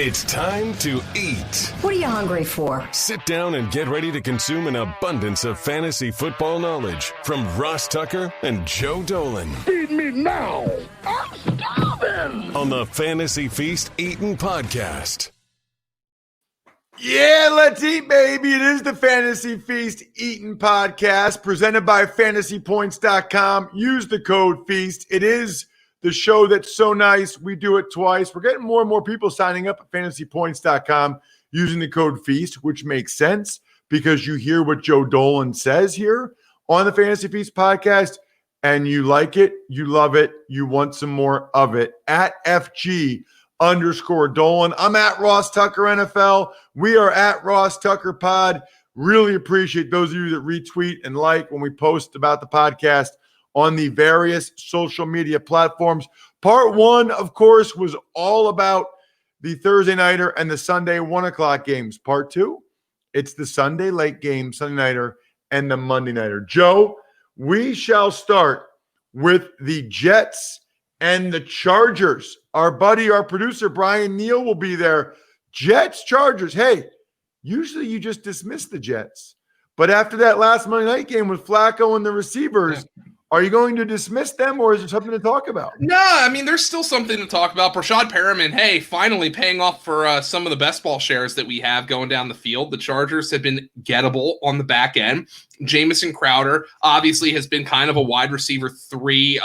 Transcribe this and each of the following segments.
It's time to eat. What are you hungry for? Sit down and get ready to consume an abundance of fantasy football knowledge from Ross Tucker and Joe Dolan. Feed me now. I'm starving. On the Fantasy Feast Eatin' Podcast. Yeah, let's eat, baby. It is the Fantasy Feast Eatin' Podcast presented by FantasyPoints.com. Use the code FEAST. It is the show that's so nice. We do it twice. We're getting more and more people signing up at FantasyPoints.com using the code FEAST, which makes sense because you hear what Joe Dolan says here on the Fantasy Feast podcast, and you like it, you love it, you want some more of it. At FG_Dolan. I'm at Ross Tucker NFL. We are at Ross Tucker Pod. Really appreciate those of you that retweet and like when we post about the podcast on the various social media platforms. Part one, of course, was all about the Thursday nighter and the Sunday 1 o'clock games. Part two, it's the Sunday late game, Sunday nighter, and the Monday nighter. Joe, we shall start with the Jets and the Chargers. Our buddy, our producer, Brian Neal, will be there. Jets, Chargers. Hey, usually you just dismiss the Jets. But after that last Monday night game with Flacco and the receivers, are you going to dismiss them, or is there something to talk about? No, I mean, there's still something to talk about. Brashad Perriman, hey, finally paying off for some of the best ball shares that we have going down the field. The Chargers have been gettable on the back end. Jamison Crowder obviously has been kind of a wide receiver 3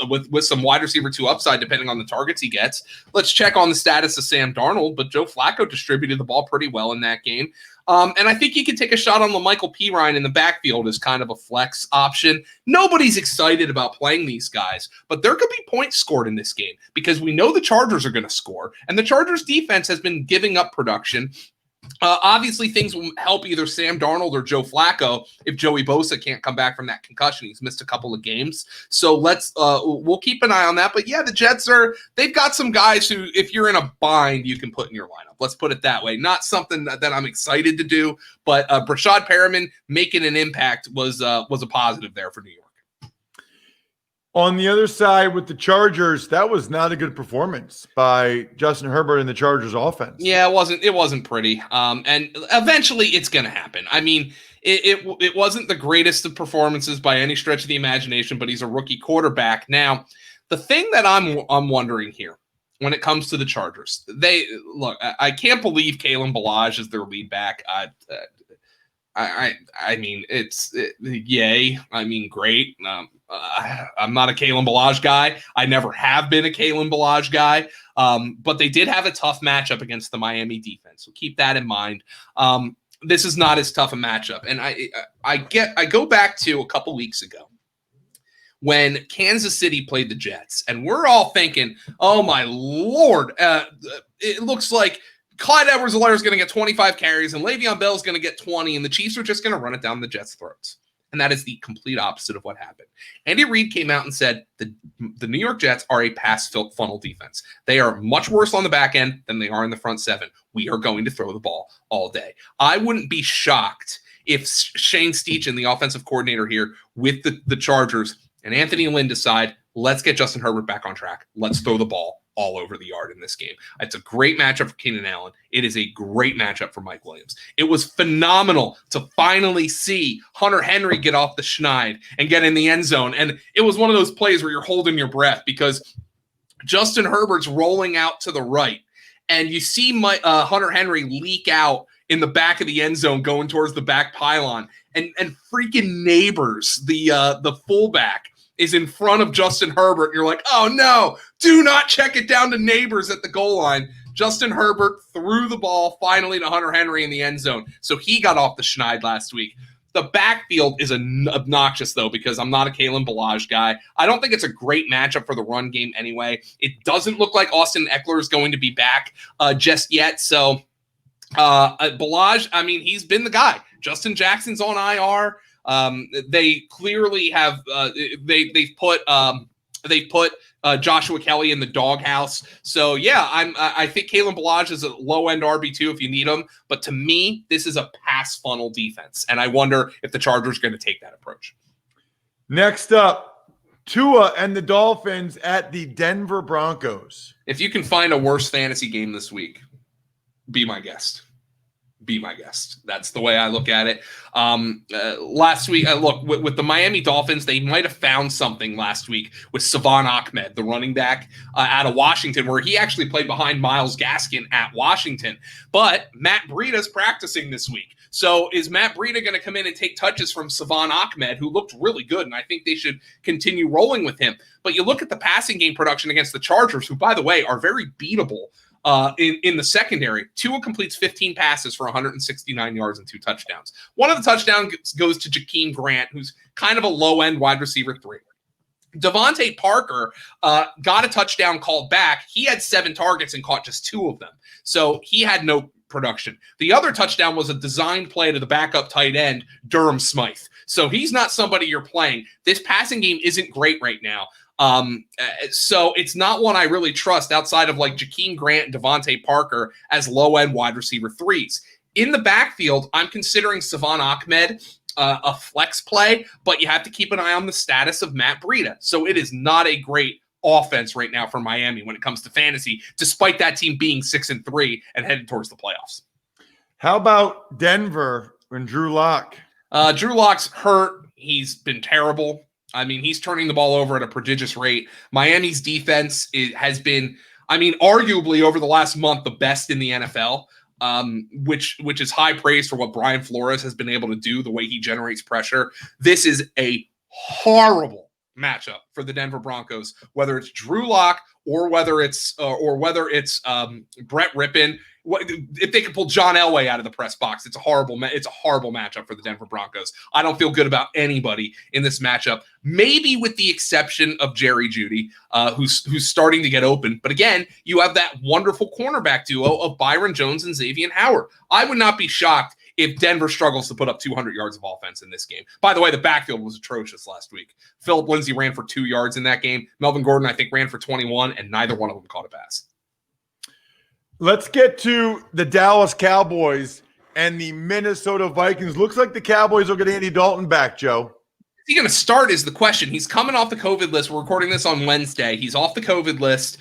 with some wide receiver 2 upside depending on the targets he gets. Let's check on the status of Sam Darnold, but Joe Flacco distributed the ball pretty well in that game. And I think he can take a shot on LaMichael Pirine in the backfield as kind of a flex option. Nobody's excited about playing these guys, but there could be points scored in this game because we know the Chargers are going to score, and the Chargers defense has been giving up production. Obviously, things will help either Sam Darnold or Joe Flacco if Joey Bosa can't come back from that concussion. He's missed a couple of games. So we'll keep an eye on that. But yeah, the Jets they've got some guys who, if you're in a bind, you can put in your lineup. Let's put it that way. Not something that I'm excited to do, but Brashad Perriman making an impact was a positive there for New York. On the other side with the Chargers, that was not a good performance by Justin Herbert and the Chargers offense. Yeah, it wasn't pretty. And eventually it's going to happen. I mean, it wasn't the greatest of performances by any stretch of the imagination, but he's a rookie quarterback. Now, the thing that I'm wondering here when it comes to the Chargers, I can't believe Kalen Ballage is their lead back. I mean, yay. I mean, great. I'm not a Kalen Ballage guy. I never have been a Kalen Ballage guy. But they did have a tough matchup against the Miami defense. So keep that in mind. This is not as tough a matchup. And I go back to a couple weeks ago when Kansas City played the Jets, and we're all thinking, oh my Lord, it looks like Clyde Edwards-Helaire is going to get 25 carries and Le'Veon Bell is going to get 20, and the Chiefs are just going to run it down the Jets' throats. And that is the complete opposite of what happened. Andy Reid came out and said the New York Jets are a pass funnel defense. They are much worse on the back end than they are in the front seven. We are going to throw the ball all day. I wouldn't be shocked if Shane Steichen, the offensive coordinator here with the Chargers, and Anthony Lynn decide, let's get Justin Herbert back on track. Let's throw the ball all over the yard in this game. It's a great matchup for Keenan Allen. It is a great matchup for Mike Williams. It was phenomenal to finally see Hunter Henry get off the schneid and get in the end zone. And it was one of those plays where you're holding your breath because Justin Herbert's rolling out to the right, and you see Hunter Henry leak out in the back of the end zone going towards the back pylon. And freaking Neighbors, the fullback, is in front of Justin Herbert. And you're like, oh no, do not check it down to Neighbors at the goal line. Justin Herbert threw the ball finally to Hunter Henry in the end zone. So he got off the schneid last week. The backfield is obnoxious, though, because I'm not a Kalen Ballage guy. I don't think it's a great matchup for the run game anyway. It doesn't look like Austin Eckler is going to be back just yet. So Ballage, I mean, he's been the guy. Justin Jackson's on IR. They clearly have they've put Joshua Kelly in the doghouse. So yeah, I think Kalen Ballage is a low end RB2 if you need him. But to me, this is a pass funnel defense, and I wonder if the Chargers are going to take that approach. Next up, Tua and the Dolphins at the Denver Broncos. If you can find a worse fantasy game this week, be my guest. Be my guest. That's the way I look at it. Last week, look, with the Miami Dolphins, they might have found something last week with Savon Ahmed, the running back out of Washington, where he actually played behind Myles Gaskin at Washington. But Matt Breida's practicing this week. So is Matt Breida going to come in and take touches from Savon Ahmed, who looked really good, and I think they should continue rolling with him. But you look at the passing game production against the Chargers, who, by the way, are very beatable. In the secondary, Tua completes 15 passes for 169 yards and 2 touchdowns. One of the touchdowns goes to Jakeem Grant, who's kind of a low-end wide receiver 3. Devontae Parker got a touchdown called back. He had 7 targets and caught just 2 of them. So he had no production. The other touchdown was a designed play to the backup tight end, Durham Smythe. So he's not somebody you're playing. This passing game isn't great right now. So it's not one I really trust outside of like Jakeem Grant and Devontae Parker as low-end wide receiver 3s. In the backfield, I'm considering Savon Ahmed a flex play, but you have to keep an eye on the status of Matt Breida. So it is not a great offense right now for Miami when it comes to fantasy, despite that team being 6-3 and headed towards the playoffs. How about Denver and Drew Lock? Drew Lock's hurt. He's been terrible. I mean, he's turning the ball over at a prodigious rate. Miami's defense has been, I mean, arguably over the last month, the best in the NFL, which is high praise for what Brian Flores has been able to do, the way he generates pressure. This is a horrible matchup for the Denver Broncos, whether it's Drew Lock or whether it's Brett Rippon. If they can pull John Elway out of the press box, it's a horrible matchup for the Denver Broncos. I don't feel good about anybody in this matchup, maybe with the exception of Jerry Jeudy, who's starting to get open. But again, you have that wonderful cornerback duo of Byron Jones and Xavier Howard. I would not be shocked if Denver struggles to put up 200 yards of offense in this game. By the way, the backfield was atrocious last week. Phillip Lindsay ran for 2 yards in that game. Melvin Gordon, I think, ran for 21, and neither one of them caught a pass. Let's get to the Dallas Cowboys and the Minnesota Vikings. Looks like the Cowboys will get Andy Dalton back, Joe. Is he going to start is the question. He's coming off the COVID list. We're recording this on Wednesday. He's off the COVID list.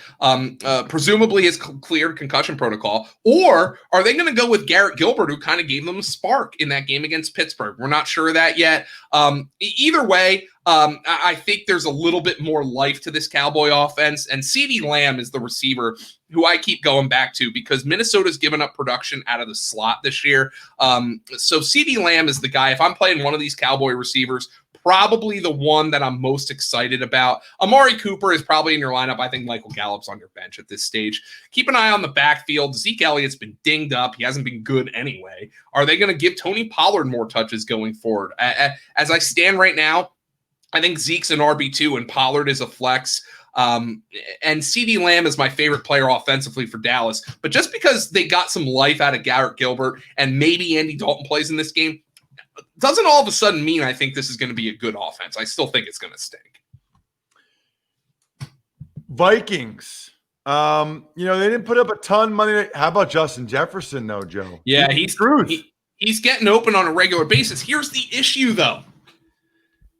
Presumably his cleared concussion protocol. Or are they going to go with Garrett Gilbert, who kind of gave them a spark in that game against Pittsburgh? We're not sure of that yet. Either way, I think there's a little bit more life to this Cowboy offense. And CeeDee Lamb is the receiver who I keep going back to because Minnesota's given up production out of the slot this year. So CeeDee Lamb is the guy. If I'm playing one of these Cowboy receivers, probably the one that I'm most excited about. Amari Cooper is probably in your lineup. I think Michael Gallup's on your bench at this stage. Keep an eye on the backfield. Zeke Elliott's been dinged up. He hasn't been good anyway. Are they going to give Tony Pollard more touches going forward? As I stand right now, I think Zeke's an RB2 and Pollard is a flex. And CeeDee Lamb is my favorite player offensively for Dallas. But just because they got some life out of Garrett Gilbert and maybe Andy Dalton plays in this game, doesn't all of a sudden mean I think this is going to be a good offense. I still think it's going to stink. Vikings. They didn't put up a ton Monday night. How about Justin Jefferson, though, Joe? Yeah, he's getting open on a regular basis. Here's the issue, though.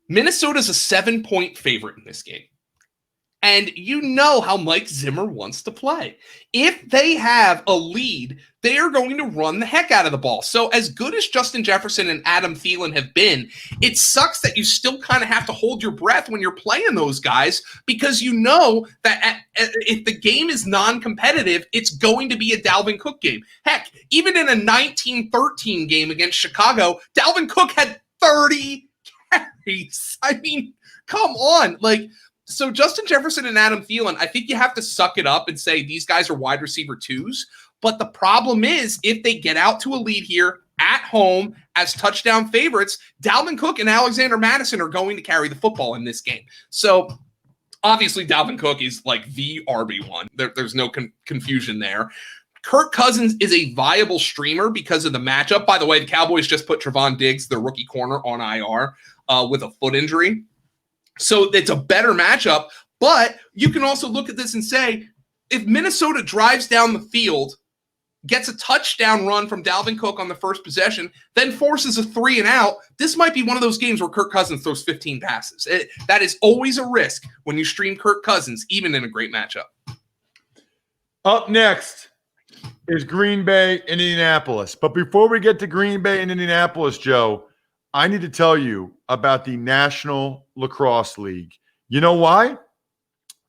Minnesota's a 7-point favorite in this game. And you know how Mike Zimmer wants to play. If they have a lead, they are going to run the heck out of the ball. So as good as Justin Jefferson and Adam Thielen have been, it sucks that you still kind of have to hold your breath when you're playing those guys because you know that if the game is non-competitive, it's going to be a Dalvin Cook game. Heck, even in a 19-13 game against Chicago, Dalvin Cook had 30 carries. I mean, come on. So Justin Jefferson and Adam Thielen, I think you have to suck it up and say these guys are wide receiver 2s. But the problem is if they get out to a lead here at home as touchdown favorites, Dalvin Cook and Alexander Mattison are going to carry the football in this game. So obviously Dalvin Cook is like the RB1. There's no confusion there. Kirk Cousins is a viable streamer because of the matchup. By the way, the Cowboys just put Trevon Diggs, the rookie corner, on IR with a foot injury. So it's a better matchup, but you can also look at this and say, if Minnesota drives down the field, gets a touchdown run from Dalvin Cook on the first possession, then forces a 3-and-out, this might be one of those games where Kirk Cousins throws 15 passes. That is always a risk when you stream Kirk Cousins, even in a great matchup. Up next, is Green Bay and Indianapolis. But before we get to Green Bay and Indianapolis, Joe, I need to tell you about the National Lacrosse League. You know why?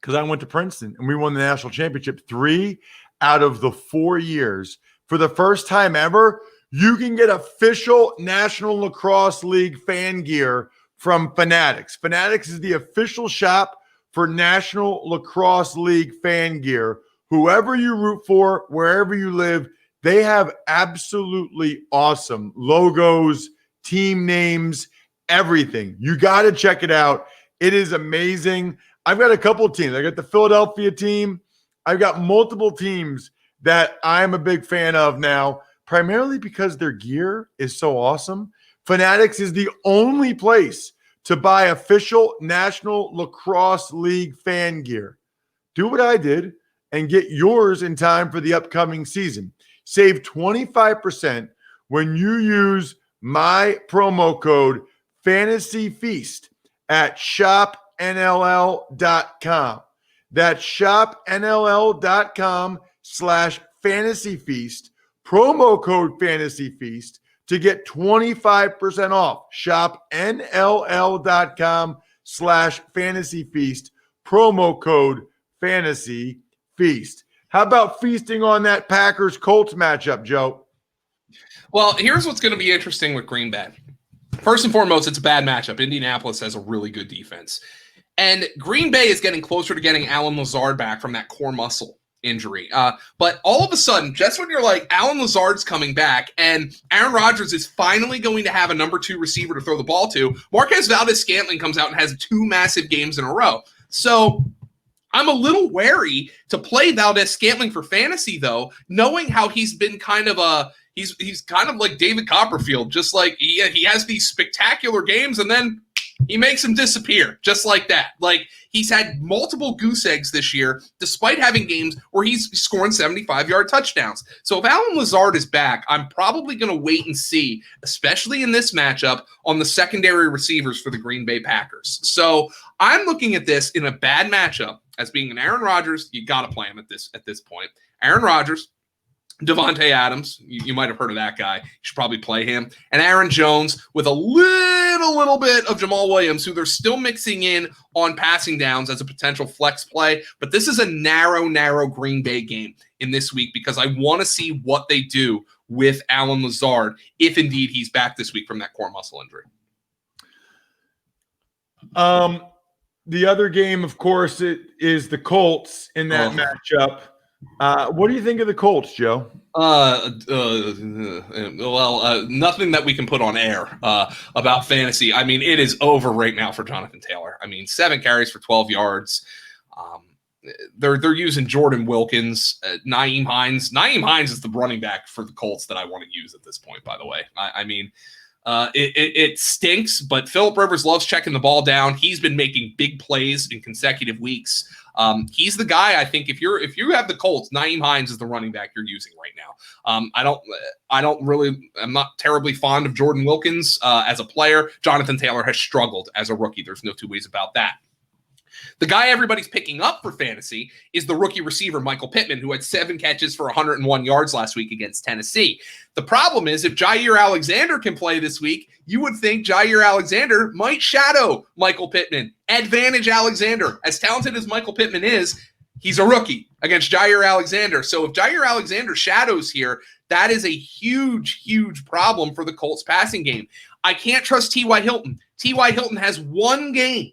Because I went to Princeton and we won the national championship 3 out of the 4 years. For the first time ever, you can get official National Lacrosse League fan gear from Fanatics. Fanatics is the official shop for National Lacrosse League fan gear. Whoever you root for, wherever you live, they have absolutely awesome logos, team names, everything. You got to check it out. It is amazing. I've got a couple teams. I got the Philadelphia team. I've got multiple teams that I'm a big fan of now, primarily because their gear is so awesome. Fanatics is the only place to buy official National Lacrosse League fan gear. Do what I did and get yours in time for the upcoming season. Save 25% when you use my promo code FantasyFEAST at shopnll.com. That's shopnll.com/FantasyFEAST. Promo code FantasyFEAST to get 25% off. shopnll.com/FantasyFEAST. Promo code FantasyFEAST. How about feasting on that Packers-Colts matchup, Joe? Well, here's what's going to be interesting with Green Bay. First and foremost, it's a bad matchup. Indianapolis has a really good defense. And Green Bay is getting closer to getting Allen Lazard back from that core muscle injury. But all of a sudden, just when you're like, Allen Lazard's coming back and Aaron Rodgers is finally going to have a number 2 receiver to throw the ball to, Marquez Valdes-Scantling comes out and has 2 massive games in a row. So I'm a little wary to play Valdes-Scantling for fantasy, though, knowing how he's been kind of he's kind of like David Copperfield, just like he has these spectacular games and then he makes them disappear just like that. Like, he's had multiple goose eggs this year, despite having games where he's scoring 75-yard touchdowns. So if Allen Lazard is back, I'm probably going to wait and see, especially in this matchup, on the secondary receivers for the Green Bay Packers. So I'm looking at this in a bad matchup as being an Aaron Rodgers. You got to play him at this point. Aaron Rodgers, Devontae Adams, you might have heard of that guy. You should probably play him. And Aaron Jones with a little bit of Jamal Williams, who they're still mixing in on passing downs as a potential flex play. But this is a narrow Green Bay game in this week because I want to see what they do with Allen Lazard if indeed he's back this week from that core muscle injury. The other game, of course, it is the Colts in that matchup. What do you think of the Colts, Joe? Nothing that we can put on air about fantasy. I mean, it is over right now for Jonathan Taylor. I mean, 7 carries for 12 yards. They're using Jordan Wilkins, Nyheim Hines. Nyheim Hines is the running back for the Colts that I want to use at this point, by the way. It stinks, but Phillip Rivers loves checking the ball down. He's been making big plays in consecutive weeks. He's the guy. I think if you have the Colts, Nyheim Hines is the running back you're using right now. I'm not terribly fond of Jordan Wilkins as a player. Jonathan Taylor has struggled as a rookie. There's no two ways about that. The guy everybody's picking up for fantasy is the rookie receiver, Michael Pittman, who had 7 catches for 101 yards last week against Tennessee. The problem is if Jair Alexander can play this week, you would think Jair Alexander might shadow Michael Pittman. Advantage Alexander. As talented as Michael Pittman is, he's a rookie against Jair Alexander. So if Jair Alexander shadows here, that is a huge problem for the Colts passing game. I can't trust T.Y. Hilton. T.Y. Hilton has 1 game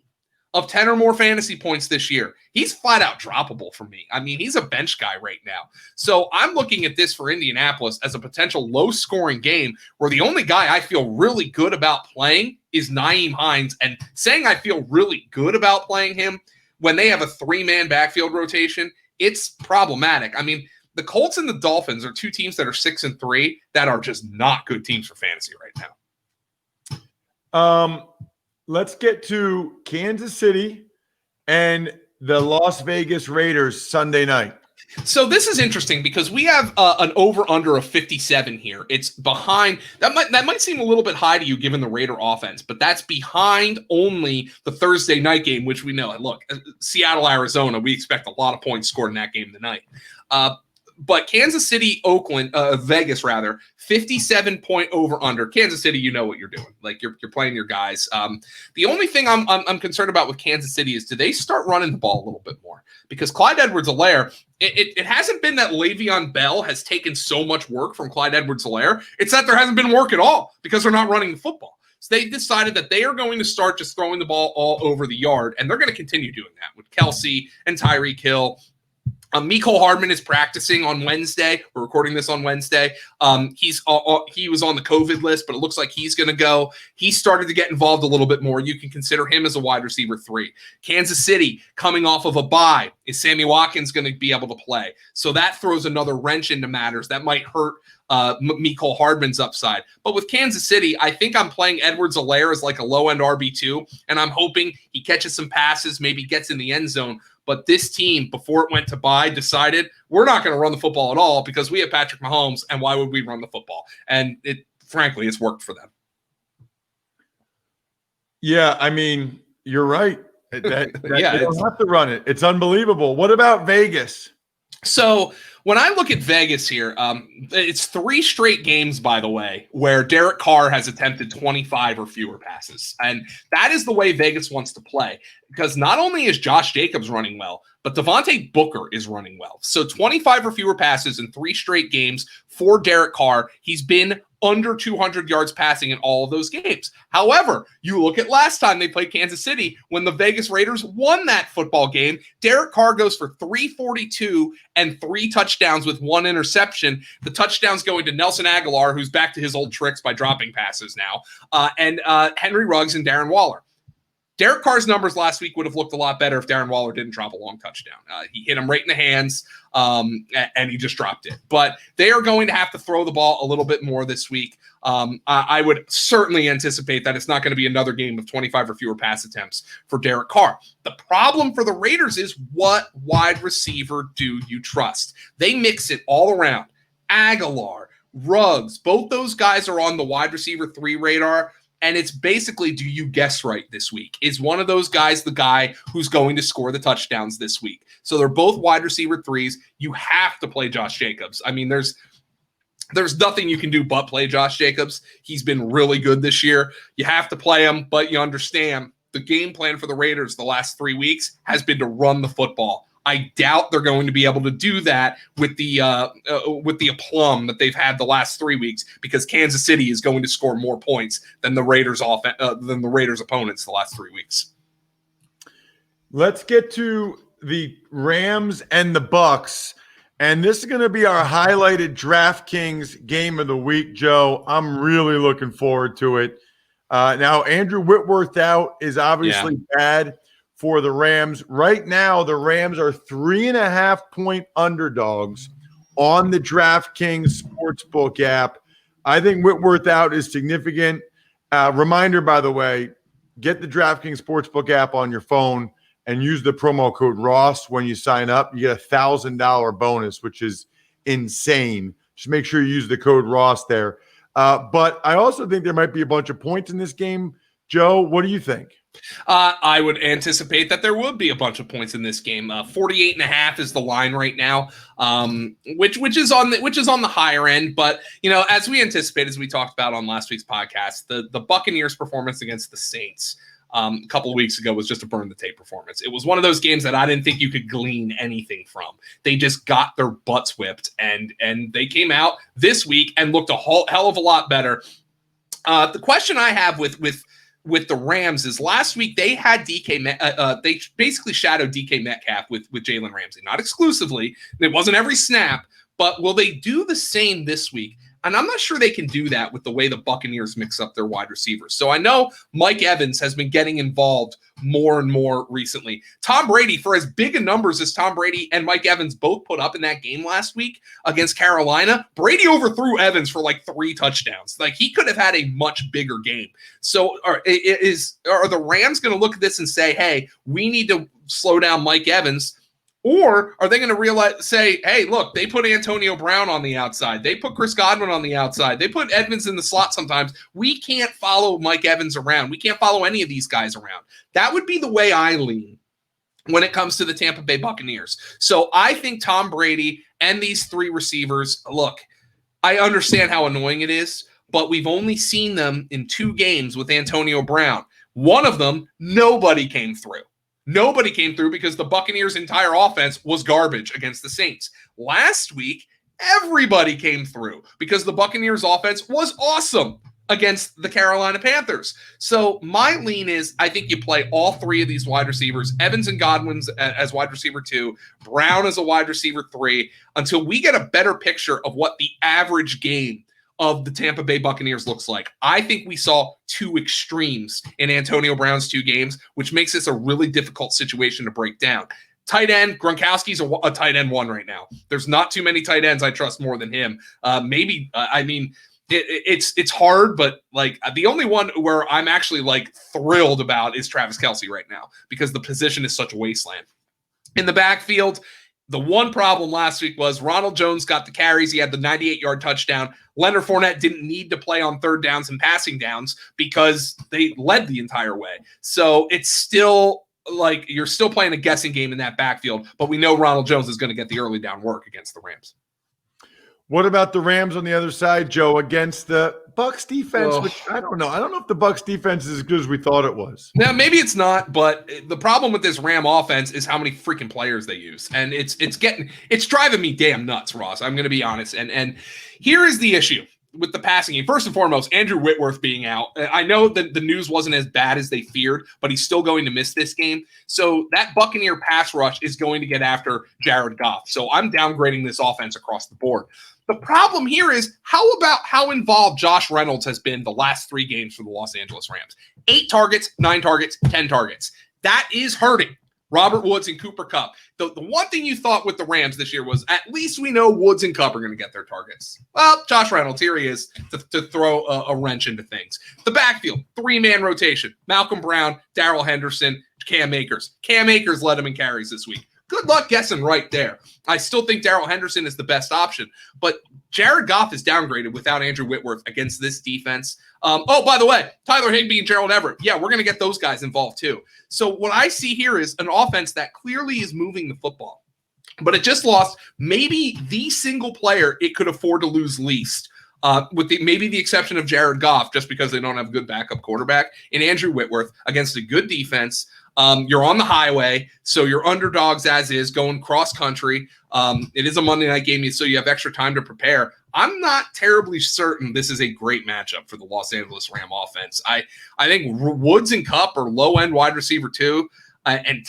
of 10 or more fantasy points this year. He's flat out droppable for me. I mean, he's a bench guy right now. So I'm looking at this for Indianapolis as a potential low-scoring game where the only guy I feel really good about playing is Nyheim Hines. And saying I feel really good about playing him when they have a 3-man backfield rotation, it's problematic. I mean, the Colts and the Dolphins are 2 teams that are 6-3 that are just not good teams for fantasy right now. Let's get to Kansas City and the Las Vegas Raiders Sunday night. So this is interesting because we have an over-under of 57 here. It's behind – that might seem a little bit high to you given the Raider offense, but that's behind only the Thursday night game, which we know. Look, Seattle, Arizona, we expect a lot of points scored in that game tonight. But Kansas City, Vegas rather, 57-point over/under. Kansas City, you know what you're doing. Like you're playing your guys. The only thing I'm concerned about with Kansas City is, do they start running the ball a little bit more? Because Clyde Edwards-Helaire, it hasn't been that Le'Veon Bell has taken so much work from Clyde Edwards-Helaire. It's that there hasn't been work at all because they're not running the football. So they decided that they are going to start just throwing the ball all over the yard, and they're going to continue doing that with Kelsey and Tyreek Hill. Mecole Hardman is practicing on Wednesday. We're recording this on Wednesday. He was on the COVID list, but it looks like he's going to go. He started to get involved a little bit more. You can consider him as a wide receiver 3. Kansas City, coming off of a bye, is Sammy Watkins going to be able to play? So that throws another wrench into matters. That might hurt Mecole Hardman's upside. But with Kansas City, I think I'm playing Edwards-Helaire as like a low-end RB2, and I'm hoping he catches some passes, maybe gets in the end zone. But this team, before it went to bye, decided we're not going to run the football at all because we have Patrick Mahomes, and why would we run the football? And frankly, it's worked for them. Yeah, I mean, you're right. Yeah, they don't have to run it. It's unbelievable. What about Vegas? So when I look at Vegas here, it's 3 straight games, by the way, where Derek Carr has attempted 25 or fewer passes. And that is the way Vegas wants to play, because not only is Josh Jacobs running well, but Devontae Booker is running well. So 25 or fewer passes in 3 straight games for Derek Carr. He's been under 200 yards passing in all of those games. However, you look at last time they played Kansas City when the Vegas Raiders won that football game. Derek Carr goes for 342 and 3 touchdowns with 1 interception. The touchdowns going to Nelson Aguilar, who's back to his old tricks by dropping passes now, and Henry Ruggs and Darren Waller. Derek Carr's numbers last week would have looked a lot better if Darren Waller didn't drop a long touchdown. He hit him right in the hands, and he just dropped it. But they are going to have to throw the ball a little bit more this week. I would certainly anticipate that it's not going to be another game of 25 or fewer pass attempts for Derek Carr. The problem for the Raiders is, what wide receiver do you trust? They mix it all around. Aguilar, Ruggs, both those guys are on the wide receiver 3 radar. And it's basically, do you guess right this week? Is one of those guys the guy who's going to score the touchdowns this week? So they're both wide receiver 3s. You have to play Josh Jacobs. I mean, there's nothing you can do but play Josh Jacobs. He's been really good this year. You have to play him, but you understand the game plan for the Raiders the last 3 weeks has been to run the football. I doubt they're going to be able to do that with the aplomb that they've had the last 3 weeks, because Kansas City is going to score more points than the Raiders opponents the last 3 weeks. Let's get to the Rams and the Bucks, and this is going to be our highlighted DraftKings game of the week, Joe. I'm really looking forward to it. Now, Andrew Whitworth out is obviously bad for the Rams. Right now, the Rams are 3.5-point underdogs on the DraftKings Sportsbook app. I think Whitworth out is significant. Reminder, by the way, get the DraftKings Sportsbook app on your phone and use the promo code Ross when you sign up. You get a $1,000 bonus, which is insane. Just make sure you use the code Ross there. But I also think there might be a bunch of points in this game. Joe, what do you think? I would anticipate that there would be a bunch of points in this game. 48.5 is the line right now, which is on the higher end. But as we anticipate, as we talked about on last week's podcast, the Buccaneers' performance against the Saints a couple of weeks ago was just a burn the tape performance. It was one of those games that I didn't think you could glean anything from. They just got their butts whipped, and they came out this week and looked a hell of a lot better. The question I have with the Rams is, last week they had they basically shadowed DK Metcalf with Jalen Ramsey. Not exclusively. It wasn't every snap, but will they do the same this week? And I'm not sure they can do that with the way the Buccaneers mix up their wide receivers. So I know Mike Evans has been getting involved more and more recently. Tom Brady, for as big a numbers as Tom Brady and Mike Evans both put up in that game last week against Carolina, Brady overthrew Evans for like 3 touchdowns. Like, he could have had a much bigger game. So are the Rams going to look at this and say, hey, we need to slow down Mike Evans? Or are they going to say, hey, look, they put Antonio Brown on the outside. They put Chris Godwin on the outside. They put Edmonds in the slot sometimes. We can't follow Mike Evans around. We can't follow any of these guys around. That would be the way I lean when it comes to the Tampa Bay Buccaneers. So I think Tom Brady and these 3 receivers, look, I understand how annoying it is, but we've only seen them in 2 games with Antonio Brown. One of them, nobody came through. Nobody came through because the Buccaneers' entire offense was garbage against the Saints. Last week, everybody came through because the Buccaneers' offense was awesome against the Carolina Panthers. So my lean is I think you play all 3 of these wide receivers, Evans and Godwin's as wide receiver 2, Brown as a wide receiver 3, until we get a better picture of what the average game of the Tampa Bay Buccaneers looks like. I think we saw 2 extremes in Antonio Brown's 2 games, which makes this a really difficult situation to break down. Tight end, Gronkowski's a tight end 1 right now. There's not too many tight ends I trust more than him. It's hard, but like the only one where I'm actually like thrilled about is Travis Kelce right now because the position is such a wasteland. In the backfield, the one problem last week was Ronald Jones got the carries. He had the 98-yard touchdown. Leonard Fournette didn't need to play on 3rd downs and passing downs because they led the entire way. So it's still like you're still playing a guessing game in that backfield, but we know Ronald Jones is going to get the early down work against the Rams. What about the Rams on the other side, Joe, against the Bucs defense, which I don't know. I don't know if the Bucs defense is as good as we thought it was. Now, maybe it's not, but the problem with this Ram offense is how many freaking players they use. And it's driving me damn nuts, Ross. I'm going to be honest. And here is the issue with the passing game. First and foremost, Andrew Whitworth being out. I know that the news wasn't as bad as they feared, but he's still going to miss this game. So that Buccaneer pass rush is going to get after Jared Goff. So I'm downgrading this offense across the board. The problem here is how involved Josh Reynolds has been the last 3 games for the Los Angeles Rams. 8 targets, 9 targets, 10 targets. That is hurting Robert Woods and Cooper Kupp. The one thing you thought with the Rams this year was at least we know Woods and Kupp are going to get their targets. Well, Josh Reynolds, here he is to throw a wrench into things. The backfield, 3-man rotation. Malcolm Brown, Darrell Henderson, Cam Akers. Cam Akers led him in carries this week. Good luck guessing right there. I still think Darrell Henderson is the best option, but Jared Goff is downgraded without Andrew Whitworth against this defense. By the way, Tyler Higbee and Gerald Everett. Yeah, we're going to get those guys involved too. So what I see here is an offense that clearly is moving the football, but it just lost maybe the single player it could afford to lose least. With maybe the exception of Jared Goff, just because they don't have a good backup quarterback, and Andrew Whitworth against a good defense. You're on the highway, so you're underdogs as is, going cross-country. It is a Monday night game, so you have extra time to prepare. I'm not terribly certain this is a great matchup for the Los Angeles Ram offense. I think Woods and Kupp are low-end wide receiver 2. And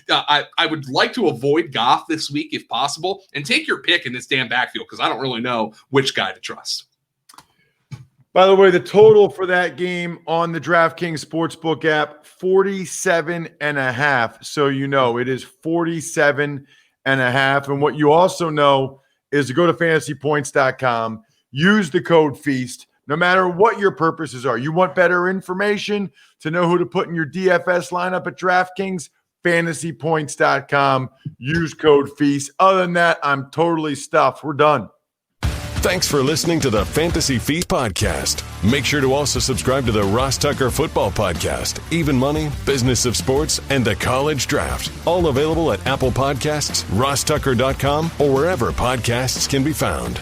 I would like to avoid Goff this week if possible, and take your pick in this damn backfield because I don't really know which guy to trust. By the way, the total for that game on the DraftKings Sportsbook app, 47.5. So you know it is 47.5. And what you also know is to go to fantasypoints.com, use the code FEAST, no matter what your purposes are. You want better information to know who to put in your DFS lineup at DraftKings, fantasypoints.com, use code FEAST. Other than that, I'm totally stuffed. We're done. Thanks for listening to the Fantasy Feast podcast. Make sure to also subscribe to the Ross Tucker Football Podcast, Even Money, Business of Sports, and the College Draft. All available at Apple Podcasts, rosstucker.com, or wherever podcasts can be found.